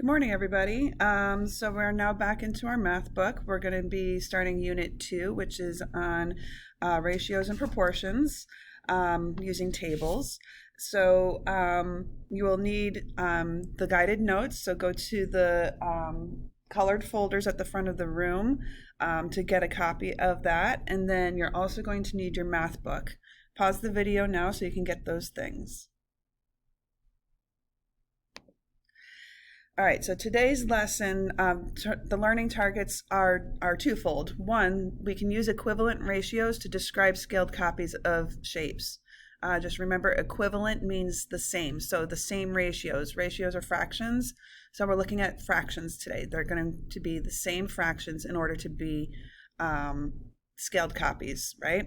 Good morning, everybody. So we're now back into our math book. We're going to be starting Unit 2, which is on ratios and proportions using tables. So you will need the guided notes. So go to the colored folders at the front of the room to get a copy of that. And then you're also going to need your math book. Pause the video now so you can get those things. All right, so today's lesson, the learning targets are twofold. One, we can use equivalent ratios to describe scaled copies of shapes. Just remember, equivalent means the same, so the same ratios. Ratios are fractions, so we're looking at fractions today. They're going to be the same fractions in order to be scaled copies, right?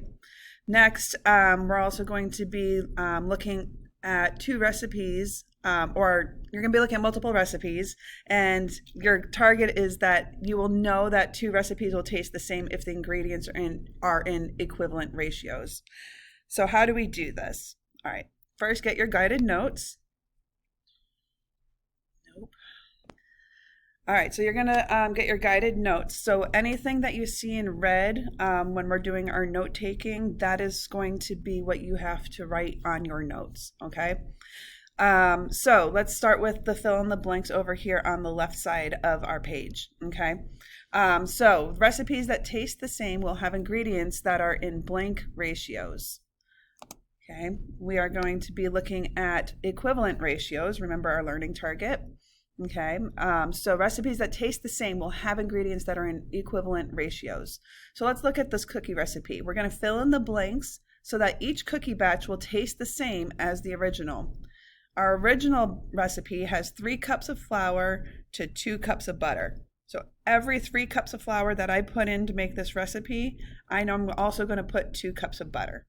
Next, we're also going to be looking at two recipes, or you're going to be looking at multiple recipes, and your target is that you will know that two recipes will taste the same if the ingredients are in equivalent ratios. So how do we do this? All right, first get your guided notes. All right, so you're going to get your guided notes. So anything that you see in red when we're doing our note taking, that is going to be what you have to write on your notes, okay? So let's start with the fill in the blanks over here on the left side of our page, okay? So recipes that taste the same will have ingredients that are in blank ratios. Okay, we are going to be looking at equivalent ratios. Remember our learning target. Okay, so recipes that taste the same will have ingredients that are in equivalent ratios. So let's look at this cookie recipe. We're going to fill in the blanks so that each cookie batch will taste the same as the original. Our original recipe has 3 cups of flour to 2 cups of butter. So every 3 cups of flour that I put in to make this recipe, I know I'm also going to put 2 cups of butter.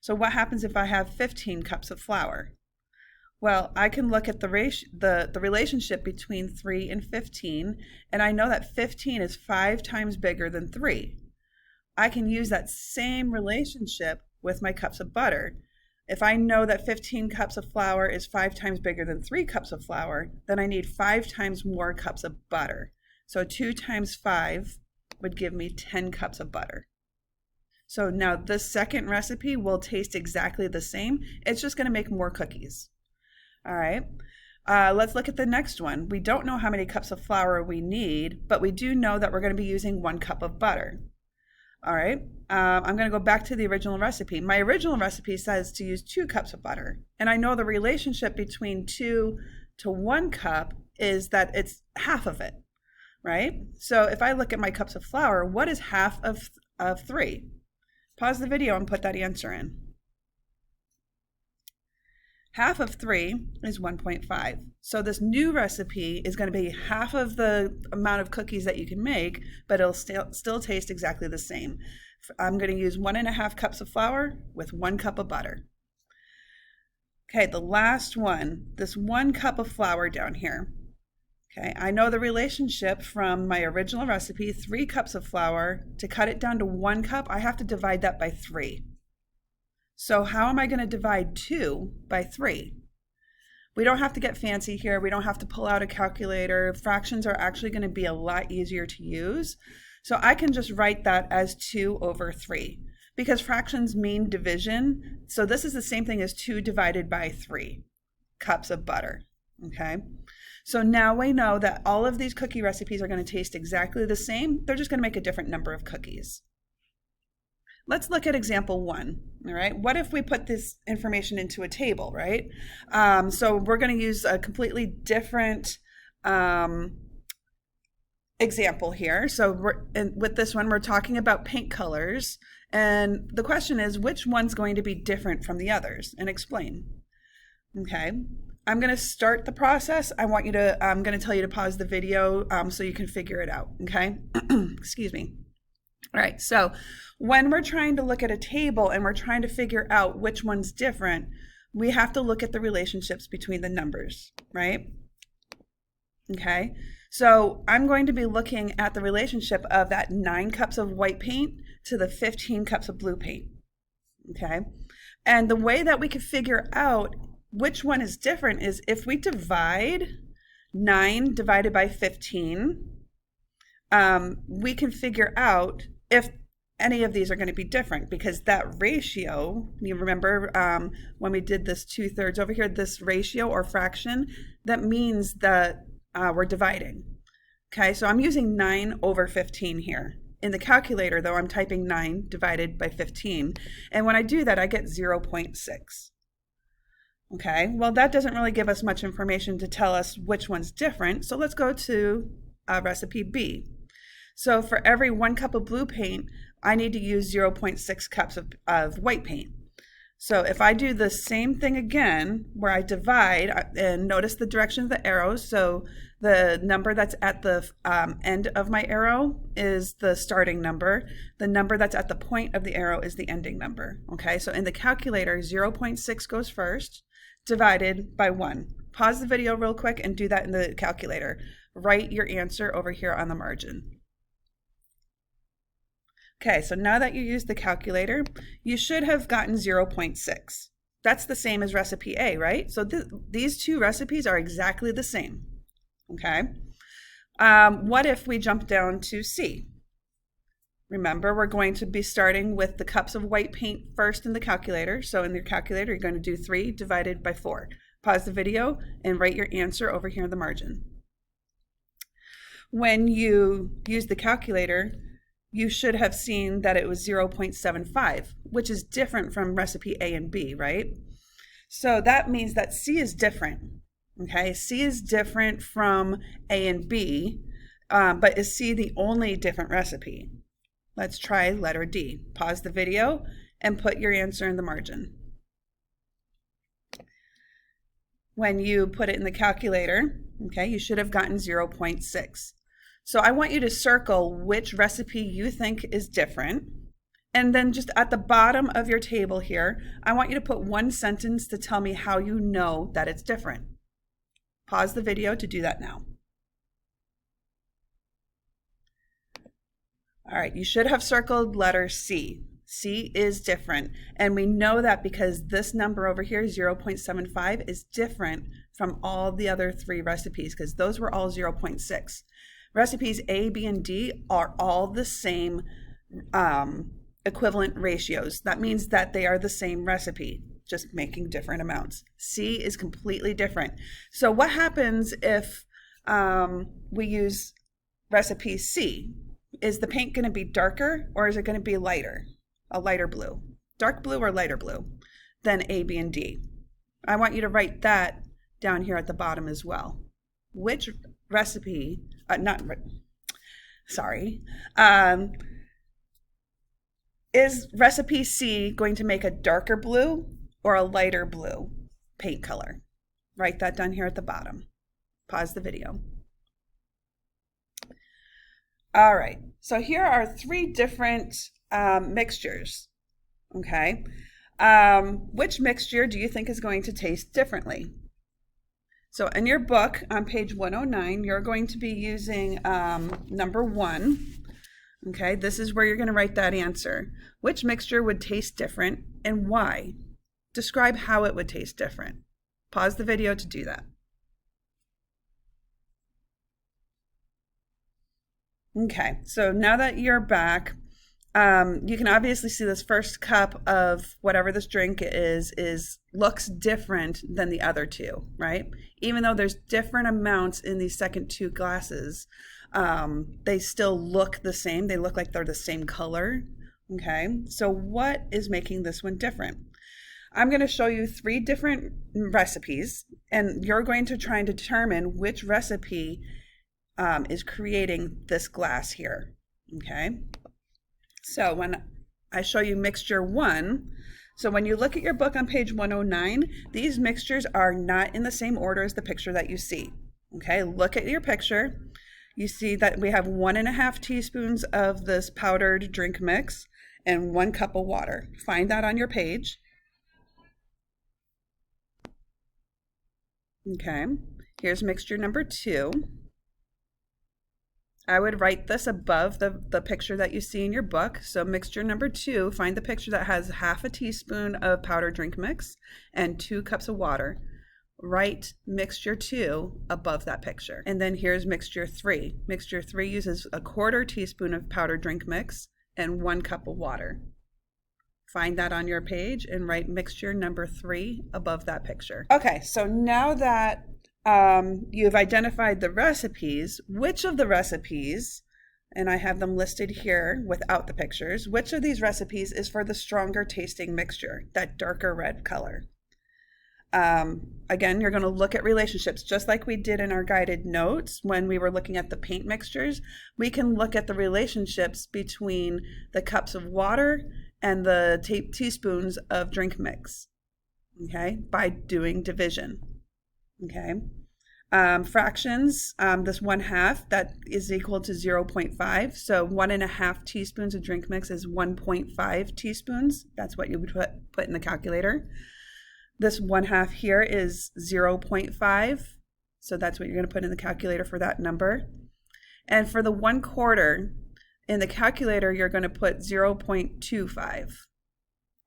So what happens if I have 15 cups of flour? Well, I can look at the relationship between 3 and 15, and I know that 15 is 5 times bigger than 3. I can use that same relationship with my cups of butter. If I know that 15 cups of flour is 5 times bigger than 3 cups of flour, then I need 5 times more cups of butter. So 2 times 5 would give me 10 cups of butter. So now this second recipe will taste exactly the same. It's just going to make more cookies. All right, let's look at the next one. We don't know how many cups of flour we need, but we do know that we're going to be using 1 cup of butter. All right, I'm going to go back to the original recipe. My original recipe says to use 2 cups of butter, and I know the relationship between 2 to 1 cup is that it's half of it, right? So if I look at my cups of flour, what is half of 3? Pause the video and put that answer in. Half of 3 is 1.5. So this new recipe is going to be half of the amount of cookies that you can make, but it'll still taste exactly the same. I'm going to use 1.5 cups of flour with 1 cup of butter. Okay, the last one, this 1 cup of flour down here. Okay, I know the relationship from my original recipe, 3 cups of flour. To cut it down to 1 cup, I have to divide that by 3. So how am I going to divide 2 by 3? We don't have to get fancy here. We don't have to pull out a calculator. Fractions are actually going to be a lot easier to use. So I can just write that as 2 over 3 because fractions mean division. So this is the same thing as 2 divided by 3 cups of butter. Okay. So now we know that all of these cookie recipes are going to taste exactly the same. They're just going to make a different number of cookies. Let's look at example 1, all right? What if we put this information into a table, right? So we're going to use a completely different example here. So with this one, we're talking about paint colors. And the question is, which one's going to be different from the others? And explain, okay? I'm going to start the process. I'm going to tell you to pause the video so you can figure it out, okay? Excuse me. All right, so when we're trying to look at a table and we're trying to figure out which one's different, we have to look at the relationships between the numbers, right? Okay, so I'm going to be looking at the relationship of that 9 cups of white paint to the 15 cups of blue paint, okay? And the way that we could figure out which one is different is if we divide 9 divided by 15, we can figure out if any of these are going to be different, because that ratio, you remember when we did this 2/3 over here, this ratio or fraction, that means that we're dividing. Okay, so I'm using 9 over 15 here. In the calculator, though, I'm typing 9 divided by 15. And when I do that, I get 0.6. Okay, well, that doesn't really give us much information to tell us which one's different. So let's go to recipe B. So for every 1 cup of blue paint, I need to use 0.6 cups of white paint. So if I do the same thing again, where I divide, and notice the direction of the arrows, so the number that's at the end of my arrow is the starting number. The number that's at the point of the arrow is the ending number. Okay, so in the calculator, 0.6 goes first, divided by 1. Pause the video real quick and do that in the calculator. Write your answer over here on the margin. Okay, so now that you use the calculator, you should have gotten 0.6. That's the same as recipe A, right? So these two recipes are exactly the same. Okay. What if we jump down to C? Remember, we're going to be starting with the cups of white paint first in the calculator. So in your calculator, you're going to do 3 divided by 4. Pause the video and write your answer over here in the margin. When you use the calculator, you should have seen that it was 0.75, which is different from recipe A and B, right? So that means that C is different. Okay, C is different from A and B, but is C the only different recipe? Let's try letter D. Pause the video and put your answer in the margin. When you put it in the calculator, okay, you should have gotten 0.6. So I want you to circle which recipe you think is different. And then just at the bottom of your table here, I want you to put one sentence to tell me how you know that it's different. Pause the video to do that now. All right, you should have circled letter C. C is different. And we know that because this number over here, 0.75, is different from all the other 3 recipes, because those were all 0.6. Recipes A, B, and D are all the same equivalent ratios. That means that they are the same recipe, just making different amounts. C is completely different. So what happens if we use recipe C? Is the paint going to be darker, or is it going to be lighter? A lighter blue. Dark blue or lighter blue than A, B, and D. I want you to write that down here at the bottom as well. Which recipe, is recipe C going to make a darker blue or a lighter blue paint color? Write that down here at the bottom. Pause the video. All right, so here are 3 different mixtures, okay? Which mixture do you think is going to taste differently? So in your book on page 109, you're going to be using number 1. Okay, this is where you're going to write that answer. Which mixture would taste different and why? Describe how it would taste different. Pause the video to do that. Okay, so now that you're back, you can obviously see this first cup of whatever this drink looks different than the other 2, right? Even though there's different amounts in these second 2 glasses, they still look the same. They look like they're the same color. Okay, so what is making this one different? I'm going to show you 3 different recipes, and you're going to try and determine which recipe is creating this glass here. Okay, so when I show you mixture 1, so when you look at your book on page 109, these mixtures are not in the same order as the picture that you see. Okay, look at your picture. You see that we have 1.5 teaspoons of this powdered drink mix and 1 cup of water. Find that on your page. Okay, here's mixture number 2. I would write this above the picture that you see in your book. So mixture number 2, find the picture that has 1/2 teaspoon of powdered drink mix and 2 cups of water. write mixture 2 above that picture. And then here's mixture 3. Mixture 3 uses 1/4 teaspoon of powdered drink mix and 1 cup of water. Find that on your page and write mixture number 3 above that picture. Okay, so now that you've identified the recipes, which of the recipes, and I have them listed here without the pictures, which of these recipes is for the stronger tasting mixture, that darker red color? Again, you're going to look at relationships just like we did in our guided notes when we were looking at the paint mixtures. We can look at the relationships between the cups of water and the teaspoons of drink mix, okay, by doing division, okay. Fractions, this 1/2, that is equal to 0.5. So 1.5 teaspoons of drink mix is 1.5 teaspoons. That's what you would put in the calculator. This 1/2 here is 0.5. So that's what you're going to put in the calculator for that number. And for the 1/4, in the calculator, you're going to put 0.25.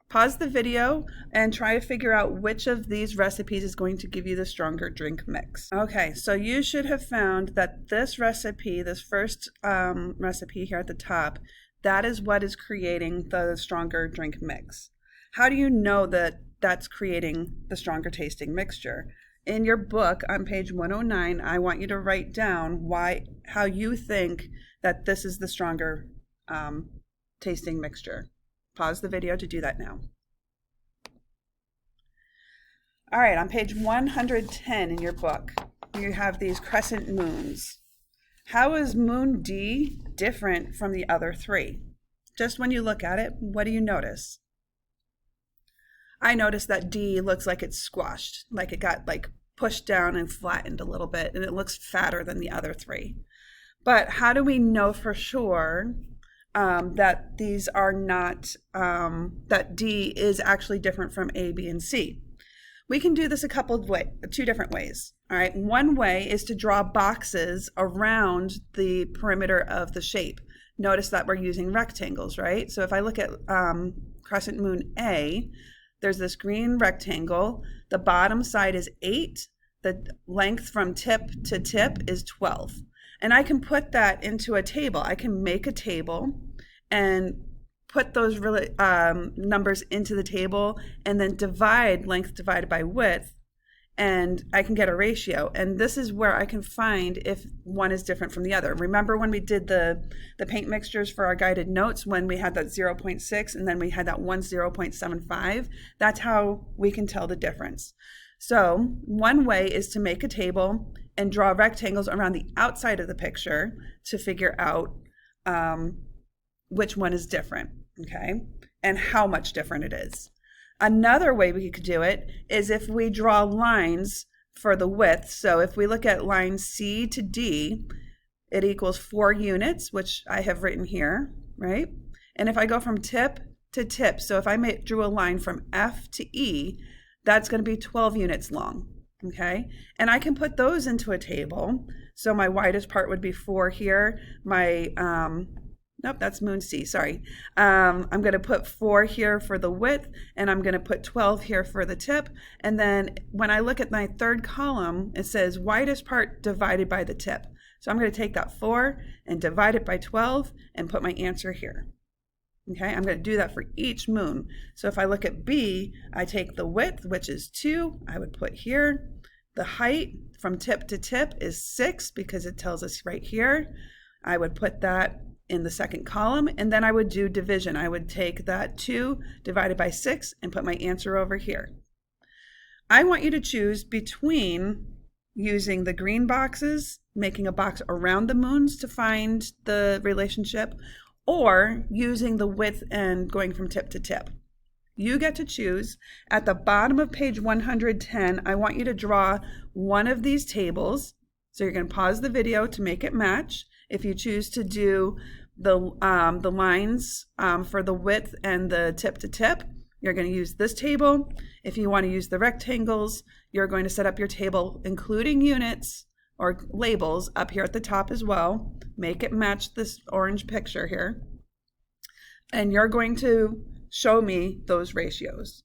Pause the video and try to figure out which of these recipes is going to give you the stronger drink mix. Okay, so you should have found that this recipe, this first recipe here at the top, that is what is creating the stronger drink mix. How do you know that that's creating the stronger tasting mixture? In your book on page 109, I want you to write down how you think that this is the stronger tasting mixture. Pause the video to do that now. All right, on page 110 in your book, you have these crescent moons. How is moon D different from the other 3? Just when you look at it, what do you notice? I notice that D looks like it's squashed, like it got pushed down and flattened a little bit, and it looks fatter than the other 3. But how do we know for sure that these are not, that D is actually different from A, B, and C? We can do this two different ways. All right, one way is to draw boxes around the perimeter of the shape. Notice that we're using rectangles, right? So if I look at crescent moon A, there's this green rectangle. The bottom side is 8. The length from tip to tip is 12. And I can put that into a table. I can make a table and put those numbers into the table and then divide length divided by width, and I can get a ratio. And this is where I can find if one is different from the other. Remember when we did the paint mixtures for our guided notes, when we had that 0.6 and then we had that 0.75? That's how we can tell the difference. So one way is to make a table and draw rectangles around the outside of the picture to figure out which one is different, okay, and how much different it is. Another way we could do it is if we draw lines for the width. So if we look at line C to D, it equals 4 units, which I have written here, right? And if I go from tip to tip, so if I drew a line from F to E, that's going to be 12 units long, okay? And I can put those into a table. So my widest part would be 4 here. My nope, that's moon C, sorry. I'm going to put 4 here for the width, and I'm going to put 12 here for the tip. And then when I look at my third column, it says widest part divided by the tip. So I'm going to take that 4 and divide it by 12 and put my answer here. Okay, I'm going to do that for each moon. So if I look at B, I take the width, which is 2, I would put here. The height from tip to tip is 6 because it tells us right here. I would put that in the second column, and then I would do division. I would take that 2 divided by 6 and put my answer over here. I want you to choose between using the green boxes, making a box around the moons to find the relationship, or using the width and going from tip to tip. You get to choose. At the bottom of page 110, I want you to draw one of these tables. So you're going to pause the video to make it match. If you choose to do the lines for the width and the tip to tip, you're going to use this table. If you want to use the rectangles, you're going to set up your table, including units or labels, up here at the top as well. Make it match this orange picture here. And you're going to show me those ratios.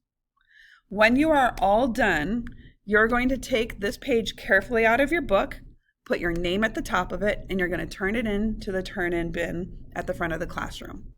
When you are all done, You're going to take this page carefully out of your book, put your name at the top of it, and you're going to turn it in to the turn-in bin at the front of the classroom.